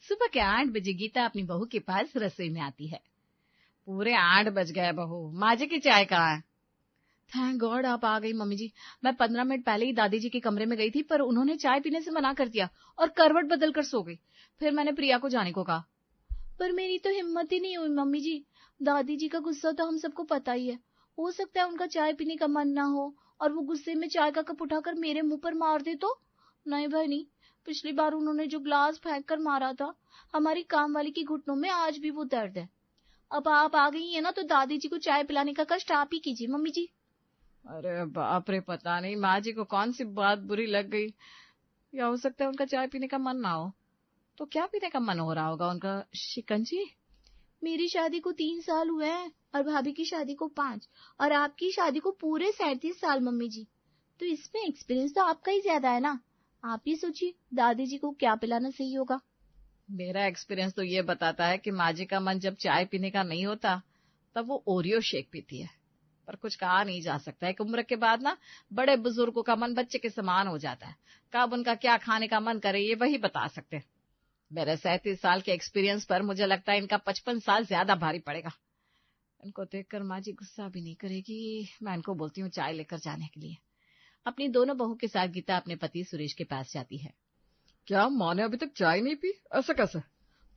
सुबह के 8 बजे गीता अपनी बहू के पास रसोई में आती है। पूरे 8 बज गए बहू, माँ जी की चाय कहाँ है? थैंक गॉड आप आ गई मम्मी जी। मैं 15 मिनट पहले ही दादी जी के कमरे में गई थी, पर उन्होंने चाय पीने से मना कर दिया और करवट बदल कर सो गई। फिर मैंने प्रिया को जाने को कहा, पर मेरी तो हिम्मत ही नहीं हुई मम्मी जी। दादी जी का गुस्सा तो हम सबको पता ही है। हो सकता है उनका चाय पीने का मन ना हो और वो गुस्से में चाय का कप उठाकर मेरे मुंह पर मार दे तो। नहीं भाई नहीं, पिछली बार उन्होंने जो ग्लास फेंक कर मारा था, हमारी काम वाली की घुटनों में आज भी वो दर्द है। अब आप आ गई है ना, तो दादी जी को चाय पिलाने का कष्ट आप ही कीजिए मम्मी जी। अरे बाप रे, पता नहीं माँ जी को कौन सी बात बुरी लग गई, या हो सकता है उनका चाय पीने का मन ना हो। तो क्या पीने का मन हो रहा होगा उनका? शिकंजी? मेरी शादी को 3 साल हुए हैं और भाभी की शादी को 5 और आपकी शादी को पूरे 37 साल मम्मी जी। तो इसमें एक्सपीरियंस तो आपका ही ज्यादा है ना। आप ही सोचिए दादी जी को क्या पिलाना सही होगा। मेरा एक्सपीरियंस तो ये बताता है कि माँ जी का मन जब चाय पीने का नहीं होता तब वो ओरियो शेक पीती है। पर कुछ कहा नहीं जा सकता है कि उम्र के बाद ना बड़े बुजुर्गों का मन बच्चे के समान हो जाता है। कब उनका क्या खाने का मन करे ये वही बता सकते हैं। मेरे 37 साल के एक्सपीरियंस पर मुझे लगता है इनका 55 साल ज्यादा भारी पड़ेगा। इनको देखकर माँ जी गुस्सा भी नहीं करेगी। मैं इनको बोलती हूँ चाय लेकर जाने के लिए। अपनी दोनों बहू के साथ गीता अपने पति सुरेश के पास जाती है। क्या माँ ने अभी तक चाय नहीं पी? ऐसा कैसे?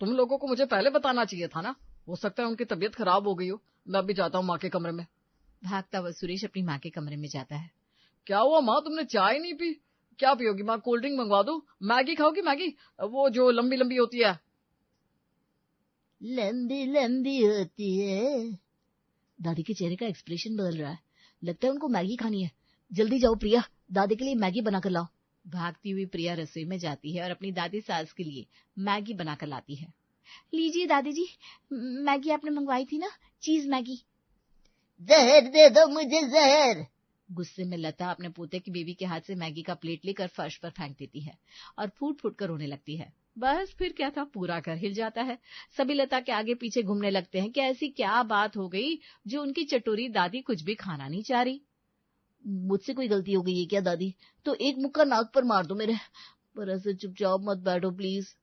तुम लोगों को मुझे पहले बताना चाहिए था ना। हो सकता है उनकी तबीयत खराब हो गई हो। मैं भी जाता हूँ माँ के कमरे में। भागता हुआ सुरेश अपनी माँ के कमरे में जाता है। क्या हुआ माँ, तुमने चाय नहीं पी? क्या पियोगी माँ? कोल्ड ड्रिंक मंगवा दो? मैगी खाओगी? मैगी वो जो लंबी लंबी होती है। लंबी लंबी होती है। दादी के चेहरे का एक्सप्रेशन बदल रहा है। लगता है उनको मैगी खानी है। जल्दी जाओ प्रिया, दादी के लिए मैगी बनाकर लाओ। भागती हुई प्रिया रसोई में जाती है और अपनी दादी सास के लिए मैगी बनाकर लाती है। लीजिए दादी जी, मैगी आपने मंगवाई थी ना, चीज मैगी। जहर दे दो मुझे, जहर। गुस्से में लता अपने पोते की बीवी के हाथ से मैगी का प्लेट लेकर फर्श पर फेंक देती है और फूट फूट कर रोने लगती है। बस फिर क्या था, पूरा घर हिल जाता है। सभी लता के आगे पीछे घूमने लगते हैं कि ऐसी क्या बात हो गई जो उनकी चटोरी दादी कुछ भी खाना नहीं चाह रही। मुझसे कोई गलती हो गई है क्या दादी? तो एक मुक्का नाक पर मार दो मेरे, पर ऐसे चुपचाप मत बैठो प्लीज।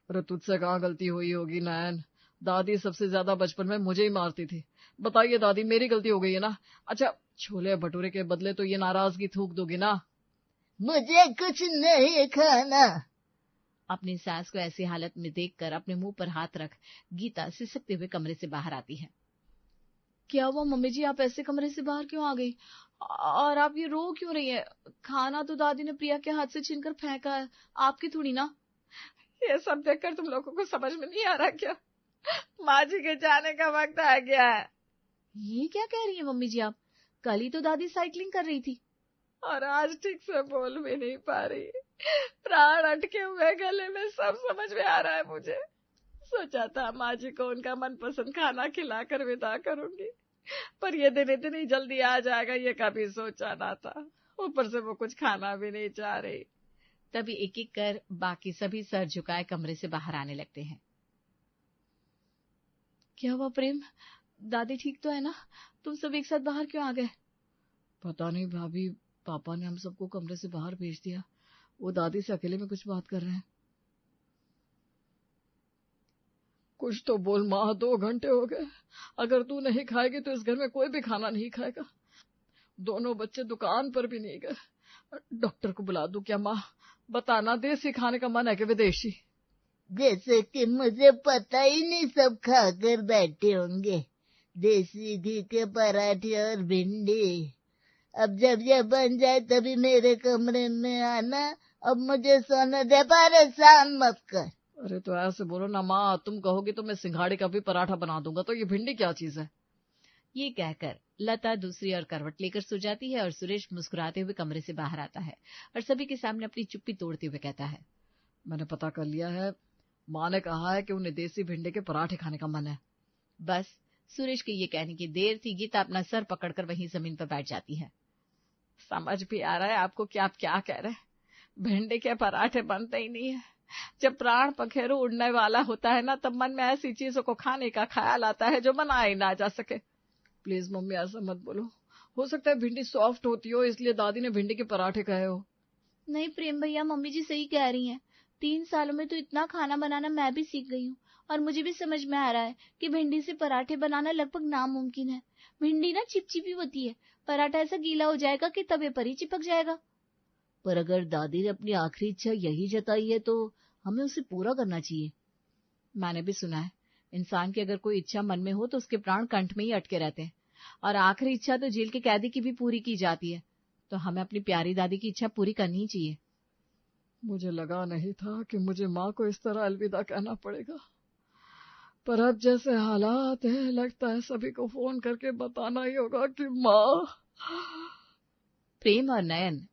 अरे तुझसे कहाँ गलती हुई होगी नैन, दादी सबसे ज्यादा बचपन में मुझे ही मारती थी। बताइए दादी, मेरी गलती हो गई है ना? अच्छा, छोले भटूरे के बदले तो ये नाराजगी थूक दोगी ना? मुझे कुछ नहीं खाना। अपनी सास को ऐसी हालत में देखकर अपने मुंह पर हाथ रख गीता सिसकते हुए कमरे से बाहर आती है। क्या हुआ मम्मी जी, आप ऐसे कमरे से बाहर क्यों आ गई? और आप ये रो क्यों रही है? खाना तो दादी ने प्रिया के हाथ से छीनकर फेंका है, आपकी थोड़ी ना। ये सब देखकर तुम लोगों को समझ में नहीं आ रहा क्या? माँ जी के जाने का वक्त आ गया है। ये क्या कह रही है मम्मी जी आप? कल ही तो दादी साइकिलिंग कर रही थी और आज ठीक से बोल भी नहीं पा रही। प्राण अटके हुए गले में, सब समझ में आ रहा है मुझे। सोचा था माँ जी को उनका मनपसंद खाना खिलाकर विदा करूंगी, पर ये दिन इतनी जल्दी आ जाएगा ये कभी सोचा ना था। ऊपर से वो कुछ खाना भी नहीं चाह रही। तभी एक एक कर बाकी सभी सर झुकाए कमरे से बाहर आने लगते हैं। क्या हुआ प्रेम, दादी ठीक तो है ना? तुम सब एक साथ बाहर क्यों आ गए? पता नहीं भाभी, पापा ने हम सबको कमरे से बाहर भेज दिया। वो दादी से अकेले में कुछ बात कर रहे हैं। कुछ तो बोल माँ, 2 घंटे हो गए। अगर तू नहीं खाएगी तो इस घर में कोई भी खाना नहीं खाएगा। दोनों बच्चे दुकान पर भी नहीं गए। डॉक्टर को बुला दूं क्या माँ? बताना, देसी खाने का मन है कि विदेशी? जैसे कि मुझे पता ही नहीं, सब खाकर बैठे होंगे। देसी घी के पराठे और भिंडी। अब जब ये बन जाए तभी मेरे कमरे में आना। अब मुझे सोने दे, परेशान मत कर। अरे तो ऐसे बोलो ना माँ, तुम कहोगी तो मैं सिंघाड़े का भी पराठा बना दूंगा। तो ये भिंडी क्या चीज है? ये कहकर लता दूसरी ओर करवट लेकर सो जाती है और सुरेश मुस्कुराते हुए कमरे से बाहर आता है और सभी के सामने अपनी चुप्पी तोड़ते हुए कहता है, मैंने पता कर लिया है, माँ ने कहा है कि उन्हें देसी भिंडी के पराठे खाने का मन है। बस सुरेश के ये कहने की देर थी, गीता अपना सर पकड़कर वहीं जमीन पर बैठ जाती है। समझ भी आ रहा है आपको कि आप क्या कह रहे हैं। भिंडी के पराठे बनते ही नहीं है। जब प्राण पखेरु उड़ने वाला होता है ना, तब मन में ऐसी चीजों को खाने का ख्याल आता है जो बनाया ही ना जा सके। प्लीज मम्मी ऐसा मत बोलो। हो सकता है भिंडी सॉफ्ट होती हो, इसलिए दादी ने भिंडी के पराठे कहे हो। नहीं प्रेम भैया, मम्मी जी सही कह रही हैं। 3 सालों में तो इतना खाना बनाना मैं भी सीख गई हूँ और मुझे भी समझ में आ रहा है कि भिंडी से पराठे बनाना लगभग नामुमकिन है। भिंडी ना चिपचिपी होती है, पराठा ऐसा गीला हो जाएगा कि तवे पर ही चिपक जाएगा। पर अगर दादी ने अपनी आखिरी इच्छा यही जताई है तो हमें उसे पूरा करना चाहिए। मैंने भी सुना है, इंसान की अगर कोई इच्छा मन में हो तो उसके प्राण कंठ में ही अटके रहते हैं, और आखिरी इच्छा तो जेल के कैदी की भी पूरी की जाती है। तो हमें अपनी प्यारी दादी की इच्छा पूरी करनी ही चाहिए। मुझे लगा नहीं था कि मुझे माँ को इस तरह अलविदा कहना पड़ेगा, पर अब जैसे हालात हैं लगता है सभी को फोन करके बताना ही होगा कि माँ। प्रेम और नयन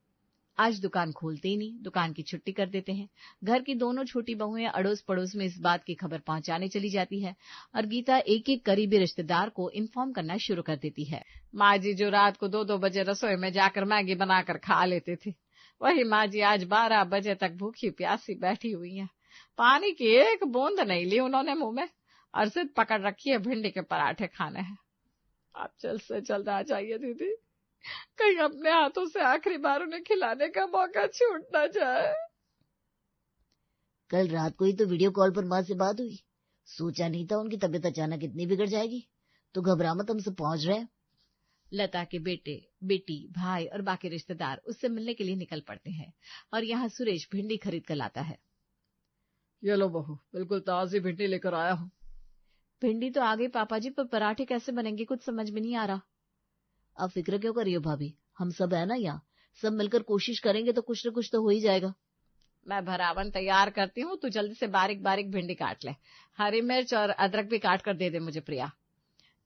आज दुकान खोलते ही नहीं, दुकान की छुट्टी कर देते हैं। घर की दोनों छोटी बहुएं अड़ोस पड़ोस में इस बात की खबर पहुंचाने चली जाती है और गीता एक एक करीबी रिश्तेदार को इन्फॉर्म करना शुरू कर देती है। माँ जी जो रात को 2-2 बजे रसोई में जाकर मैगी बनाकर खा लेते थे, वही माँ जी आज 12 बजे तक भूखी प्यासी बैठी हुई है। पानी की एक बूंद नहीं ली उन्होंने मुंह में और सिर्फ पकड़ रखी है भिंडी के पराठे खाने हैं। आप जल्द से जल्द आ जाइए दीदी, कहीं अपने हाथों से आखिरी बार उन्हें खिलाने का मौका छूट ना जाए। कल रात को ही तो वीडियो कॉल पर माँ से बात हुई, सोचा नहीं था उनकी तबीयत अचानक इतनी बिगड़ जाएगी। तो घबरा मत, हम सब पहुंच रहे हैं। लता के बेटे, बेटी, भाई और बाकी रिश्तेदार उससे मिलने के लिए निकल पड़ते हैं और यहाँ सुरेश भिंडी खरीद कर लाता है। ये लो बहू, बिल्कुल ताजी भिंडी लेकर आया हूँ। भिंडी तो आ गई पापा जी, पर पराठे कैसे बनेंगे कुछ समझ में नहीं आ रहा। आप फिक्र क्यों कर रही हो भाभी, हम सब है ना यहाँ, सब मिलकर कोशिश करेंगे तो कुछ न कुछ तो हो ही जाएगा। मैं भरावन तैयार करती हूँ, तू जल्दी से बारीक बारीक भिंडी काट ले, हरी मिर्च और अदरक भी काट कर दे दे मुझे प्रिया।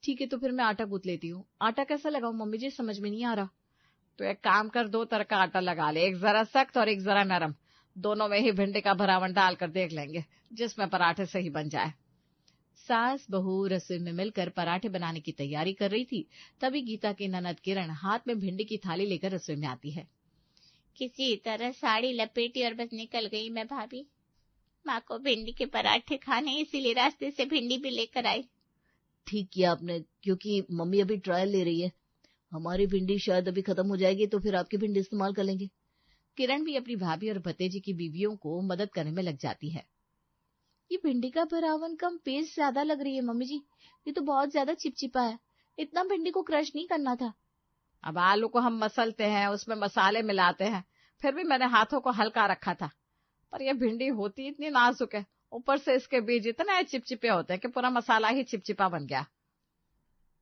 ठीक है, तो फिर मैं आटा गूंथ लेती हूँ। आटा कैसा लगाऊं मम्मी जी, समझ में नहीं आ रहा। तो एक काम कर, 2 तरह का आटा लगा ले, एक जरा सख्त और एक जरा नरम। दोनों में ही भिंडी का भरावन डालकर देख लेंगे, जिसमें पराठे सही बन जाए। सास बहू रसोई में मिलकर पराठे बनाने की तैयारी कर रही थी, तभी गीता की ननद किरण हाथ में भिंडी की थाली लेकर रसोई में आती है। किसी तरह साड़ी लपेटी और बस निकल गई मैं भाभी। माँ को भिंडी के पराठे खाने, इसीलिए रास्ते से भिंडी भी लेकर आई। ठीक किया आपने, क्योंकि मम्मी अभी ट्रायल ले रही है। हमारी भिंडी शायद अभी खत्म हो जाएगी तो फिर आपकी भिंडी इस्तेमाल कर लेंगे। किरण भी अपनी भाभी और भतीजी की बीवियों को मदद करने में लग जाती है। ये भिंडी का भरावन कम पेस्ट ज्यादा लग रही है मम्मी जी, ये तो बहुत ज्यादा चिपचिपा है, इतना भिंडी को क्रश नहीं करना था। अब आलू को हम मसलते हैं, उसमें मसाले मिलाते हैं, फिर भी मैंने हाथों को हल्का रखा था, पर यह भिंडी होती इतनी नाजुक है, ऊपर से इसके बीज इतने चिपचिपे होते हैं कि पूरा मसाला ही चिपचिपा बन गया।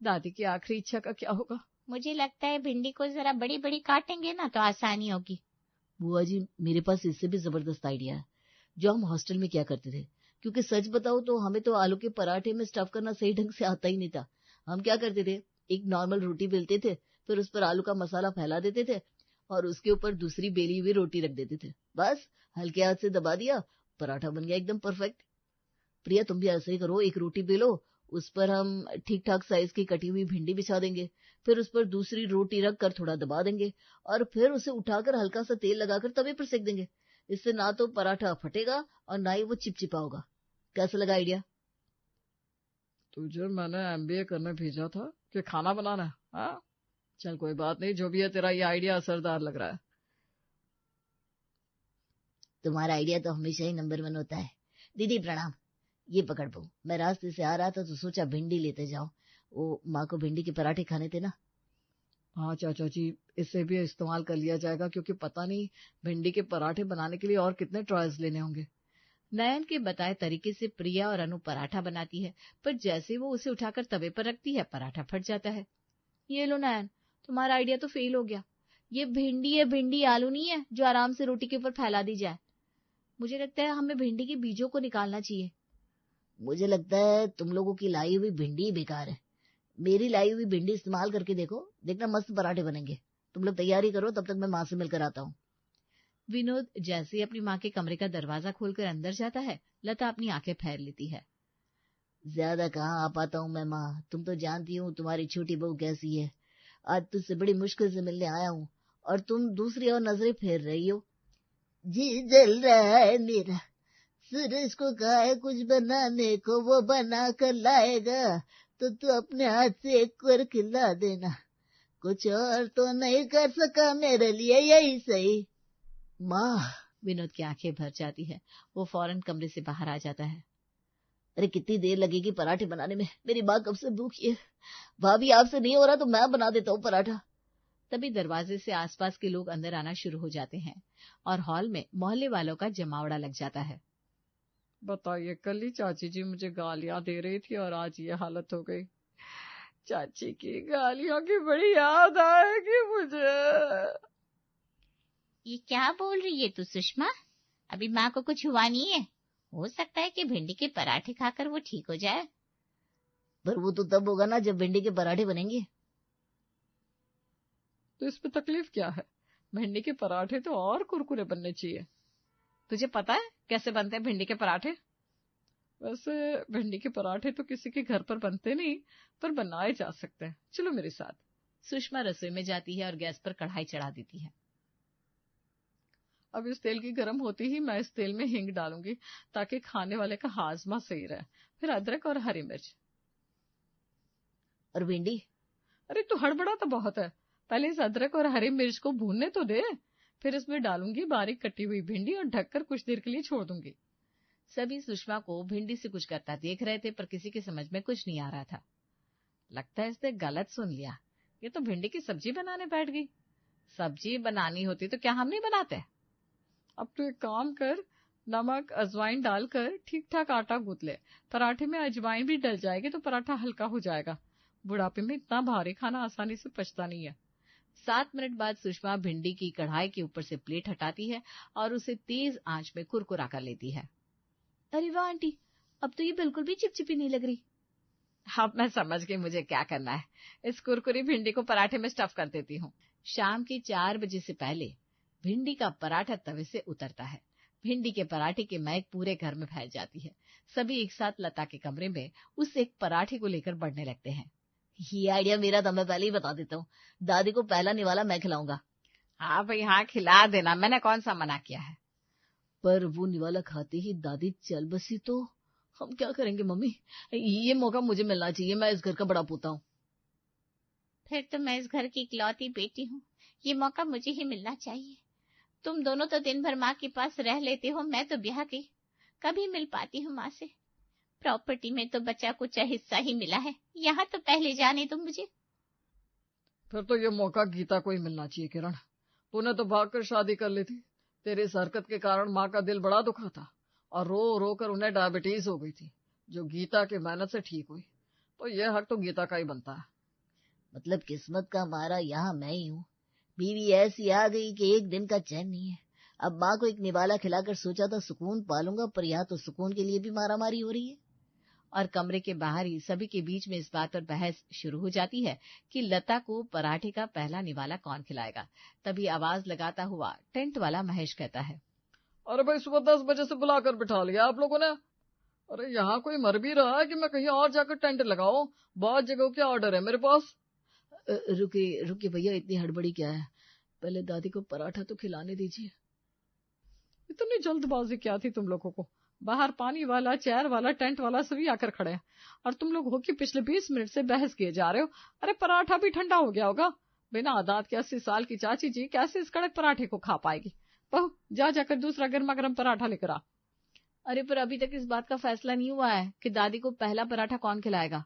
दादी की आखिरी इच्छा का क्या होगा? मुझे लगता है भिंडी को जरा बड़ी बड़ी काटेंगे ना तो आसानी होगी। बुआ जी, मेरे पास इससे भी जबरदस्त आइडिया है, जो हम हॉस्टल में किया करते थे। क्योंकि सच बताओ तो हमें तो आलू के पराठे में स्टफ करना सही ढंग से आता ही नहीं था। हम क्या करते थे, एक नॉर्मल रोटी बेलते थे, फिर उस पर आलू का मसाला फैला देते थे और उसके ऊपर दूसरी बेली हुई रोटी रख देते थे। बस हल्के हाथ से दबा दिया, पराठा बन गया एकदम परफेक्ट। प्रिया, तुम भी ऐसे ही करो, एक रोटी बेलो, उस पर हम ठीक ठाक साइज की कटी हुई भिंडी बिछा देंगे, फिर उस पर दूसरी रोटी रख कर थोड़ा दबा देंगे और फिर उसे उठाकर हल्का सा तेल लगाकर तवे पर सेक देंगे। इससे ना तो पराठा फटेगा और ना ही वो चिपचिपा होगा। कैसा लगा आइडिया? तुझे मैंने MBA करने भेजा था कि खाना बनाना है? हाँ, चल कोई बात नहीं, जो भी है तेरा ये आइडिया असरदार लग रहा है। तुम्हारा आइडिया तो हमेशा ही नंबर 1 होता है। दीदी प्रणाम, ये पकड़ बहू, मैं रास्ते से आ रहा था तो सोचा भिंडी लेते जाओ, वो माँ को भिंडी के पराठे खाने थे ना। हाँ चाचा जी, इससे भी इस्तेमाल कर लिया जाएगा, क्योंकि पता नहीं भिंडी के पराठे बनाने के लिए और कितने ट्रायल्स लेने होंगे। नयन के बताए तरीके से प्रिया और अनु पराठा बनाती है, पर जैसे वो उसे उठाकर तवे पर रखती है, पराठा फट जाता है। ये लो नयन, तुम्हारा आइडिया तो फेल हो गया। ये भिंडी है, भिंडी आलू नहीं है जो आराम से रोटी के ऊपर फैला दी जाए। मुझे लगता है हमें भिंडी के बीजों को निकालना चाहिए। मुझे लगता है तुम लोगों की लाई हुई भिंडी बेकार है। मेरी लाई हुई भिंडी इस्तेमाल करके देखो, देखना मस्त पराठे बनेंगे। तुम लोग तैयारी करो, तब तक मैं माँ से मिलकर आता हूँ। विनोद जैसे ही अपनी माँ के कमरे का दरवाजा खोलकर अंदर जाता है, लता अपनी आंखें फेर लेती है। ज्यादा कहाँ आ पाता हूँ मैं माँ, तुम तो जानती हूँ तुम्हारी छोटी बहू कैसी है। आज तुझसे बड़ी मुश्किल से मिलने आया हूँ और तुम दूसरी और नजरें फेर रही हो। जी जल रहा है मेरा, सुरेश को कहा है कुछ बनाने को, वो बना कर लाएगा तो तू अपने हाथ से एक और खिला देना, कुछ और तो नहीं कर सका मेरे लिए, यही सही। माँ, विनोद की आंखें भर जाती है। वो फौरन कमरे से बाहर आ जाता है। अरे कितनी देर लगेगी पराठे बनाने में, मेरी माँ कब से भूखी है। भाभी आपसे नहीं हो रहा तो मैं बना देता हूँ पराठा। तभी दरवाजे से आसपास के लोग अंदर आना शुरू हो जाते हैं और हॉल में मोहल्ले वालों का जमावड़ा लग जाता है। बताइए, कल ही चाची जी मुझे गालियां दे रही थी और आज ये हालत हो गई। चाची की गालियों की बड़ी याद आएगी मुझे। ये क्या बोल रही है तू सुषमा? अभी माँ को कुछ हुआ नहीं है। हो सकता है कि भिंडी के पराठे खाकर वो ठीक हो जाए। पर वो तो तब होगा ना जब भिंडी के पराठे बनेंगे। तो इसमें तकलीफ क्या है? भिंडी के पराठे तो और कुरकुरे बनने चाहिए। तुझे पता है कैसे बनते हैं भिंडी के पराठे? वैसे भिंडी के पराठे तो किसी के घर पर बनते नहीं, पर बनाए जा सकते हैं। चलो मेरे साथ। सुषमा रसोई में जाती है और गैस पर कढ़ाई चढ़ा देती है। अब इस तेल की गर्म होती ही मैं इस तेल में हींग डालूंगी ताकि खाने वाले का हाजमा सही रहे। फिर अदरक और हरी मिर्च। और भिंडी? अरे तू हड़बड़ा तो बहुत है। पहले इस अदरक और हरी मिर्च को भूनने तो दे। फिर इसमें डालूंगी बारीक कटी हुई भिंडी और ढककर कुछ देर के लिए छोड़ दूंगी। सभी सुषमा को भिंडी से कुछ करता देख रहे थे, पर किसी के समझ में कुछ नहीं आ रहा था। लगता है इसने गलत सुन लिया। ये तो भिंडी की सब्जी बनाने बैठ गई। सब्जी बनानी होती तो क्या हम नहीं बनाते? अब तो एक काम कर, नमक अजवाइन डालकर ठीक ठाक आटा गूंथ ले। पराठे में अजवाइन भी डल जाएगी तो पराठा हल्का हो जाएगा। बुढ़ापे में इतना भारी खाना आसानी से पचता नहीं है। 7 मिनट बाद सुषमा भिंडी की कढ़ाई के ऊपर से प्लेट हटाती है और उसे तेज आंच में कुरकुरा कर लेती है। अरे वाह आंटी, अब तो ये बिल्कुल भी चिपचिपी नहीं लग रही। अब मैं समझ गई मुझे क्या करना है। इस कुरकुरी भिंडी को पराठे में स्टफ कर देती हूँ। शाम के 4 बजे से पहले भिंडी का पराठा तवे से उतरता है। भिंडी के पराठे की महक पूरे घर में फैल जाती है। सभी एक साथ लता के कमरे में उस एक पराठे को लेकर बढ़ने लगते हैं। ये आइडिया मेरा था, मैं पहले ही बता देता हूँ। दादी को पहला निवाला मैं खिलाऊंगा। हाँ भाई हाँ, खिला देना, मैंने कौन सा मना किया है। पर वो निवाला खाते ही दादी चल बसी तो हम क्या करेंगे मम्मी? ये मौका मुझे मिलना चाहिए, मैं इस घर का बड़ा पोता हूँ। फिर तो मैं इस घर की इकलौती बेटी हूँ, ये मौका मुझे ही मिलना चाहिए। तुम दोनों तो दिन भर माँ के पास रह लेते हो, मैं तो ब्याह की कभी मिल पाती हूँ माँ से। प्रॉपर्टी में तो बचा कुछ हिस्सा ही मिला है, यहाँ तो पहले जाने दो मुझे। फिर तो ये मौका गीता को ही मिलना चाहिए। किरण, तूने तो भागकर शादी कर ली थी। तेरी इस हरकत के कारण माँ का दिल बड़ा दुखा था और रो रो कर उन्हें डायबिटीज हो गई थी, जो गीता की मेहनत से ठीक हुई। तो ये हक तो गीता का ही बनता है। मतलब किस्मत का मारा यहाँ मैं ही हूँ। बीवी ऐसी आ गई कि एक दिन का चैन नहीं है। अब माँ को एक निवाला खिलाकर सोचा था सुकून पालूंगा, पर यहाँ तो सुकून के लिए भी मारामारी हो रही है। और कमरे के बाहर ही सभी के बीच में इस बात पर बहस शुरू हो जाती है कि लता को पराठे का पहला निवाला कौन खिलाएगा। तभी आवाज लगाता हुआ टेंट वाला महेश कहता है, अरे भाई, सुबह 10 बजे से बुलाकर बिठा लिया आप लोगों ने। अरे यहाँ कोई मर भी रहा है कि मैं कहीं और जाकर टेंट लगाओ? बहुत जगहों के ऑर्डर है मेरे पास। रुकिए रुकिए भैया, इतनी हड़बड़ी क्या है? पहले दादी को पराठा तो खिलाने दीजिए। इतनी जल्दबाजी क्या थी तुम लोगों को? बाहर पानी वाला, चेयर वाला, टेंट वाला सभी आकर खड़े हैं और तुम लोग हो कि पिछले 20 मिनट से बहस किए जा रहे हो। अरे पराठा भी ठंडा हो गया होगा। बिना आदात के 80 साल की चाची जी कैसे इस कड़क पराठे को खा पाएगी? बहू, जा जाकर दूसरा गर्मा गर्म पराठा लेकर आ। अरे पर अभी तक इस बात का फैसला नहीं हुआ है कि दादी को पहला पराठा कौन खिलाएगा।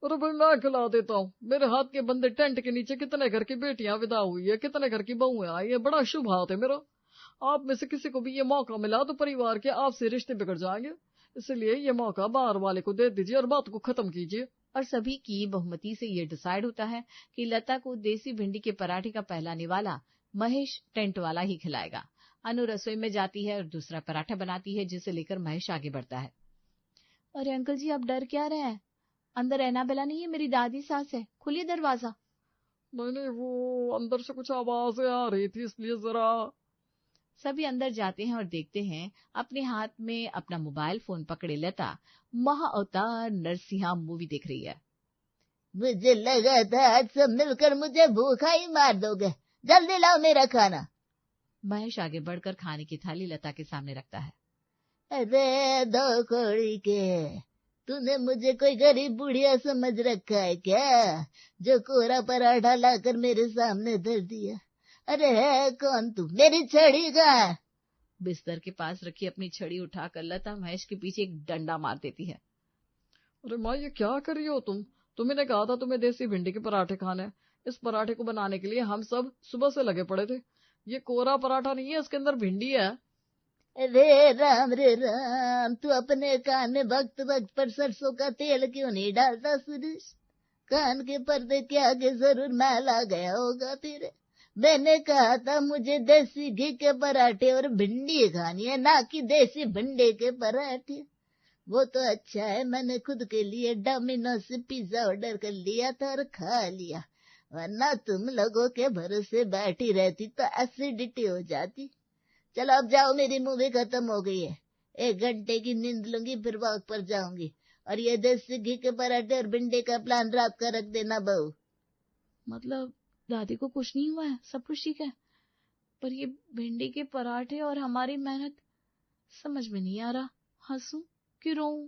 अरे भाई, मैं खिला देता हूँ। मेरे हाथ के बंदे टेंट के नीचे कितने घर की बेटियां विदा हुई है, कितने घर की बहुएं आई है। बड़ा शुभ हाथ है मेरा। आप में से किसी को भी ये मौका मिला तो परिवार के आपसे रिश्ते बिगड़ जाएंगे, इसलिए ये मौका बाहर वाले को दे दीजिए और बात को खत्म कीजिए। और सभी की बहुमती से ये डिसाइड होता है कि लता को देसी भिंडी के पराठे का पहला निवाला महेश टेंट वाला ही खिलाएगा। अनु रसोई में जाती है और दूसरा पराठा बनाती है, जिसे लेकर महेश आगे बढ़ता है। अरे अंकल जी, आप डर क्या रहे हैं? अंदर एनाबेला नहीं है, मेरी दादी सास है, खोलिए दरवाजा। नहीं, वो अंदर से कुछ आवाजें आ रही थी, इसलिए जरा। सभी अंदर जाते हैं और देखते हैं अपने हाथ में अपना मोबाइल फोन पकड़े लता महाअवतार नरसिंहा मूवी देख रही है। मुझे लगा था आज सब मिलकर मुझे भूखा ही मार दोगे, जल्दी लाओ मेरा खाना। महेश आगे बढ़कर खाने की थाली लता के सामने रखता है। अरे दो कौड़ी के, तूने मुझे कोई गरीब बुढ़िया समझ रखा है क्या, जो कोरा पराठा लाकर मेरे सामने धर दिया? अरे है कौन तू? मेरी छड़ी का? बिस्तर के पास रखी अपनी छड़ी उठाकर लता महेश के पीछे एक डंडा मार देती है। अरे माँ, ये क्या कर रही हो तुम? तुम्ही ने कहा था तुम्हें देसी भिंडी के पराठे खाने। इस पराठे को बनाने के लिए हम सब सुबह से लगे पड़े थे। ये कोरा पराठा नहीं है, इसके अंदर भिंडी है। रे राम, तू अपने कान में वक्त वक्त पर सरसों का तेल क्यों नहीं डालता सुरेश? कान के पर्दे के आगे जरूर मैल आ गया होगा तेरे। मैंने कहा था मुझे देसी घी के पराठे और भिंडी खानी है, ना कि देसी भिंडी के पराठे। वो तो अच्छा है मैंने खुद के लिए डोमिनोज से पिज्जा ऑर्डर कर लिया था और खा लिया, वरना तुम लोगों के भरोसे बैठी रहती तो एसिडिटी हो जाती। चलो अब जाओ, मेरी मूवी खत्म हो गई है। 1 घंटे की नींद लूंगी, फिर वॉक पर जाऊंगी। और ये देसी घी के पराठे और भिंडी का प्लान रात का रख देना बहू। मतलब दादी को कुछ नहीं हुआ है, सब कुछ ठीक है, पर ये भिंडी के पराठे और हमारी मेहनत समझ में नहीं आ रहा, हंसूं कि रोऊं?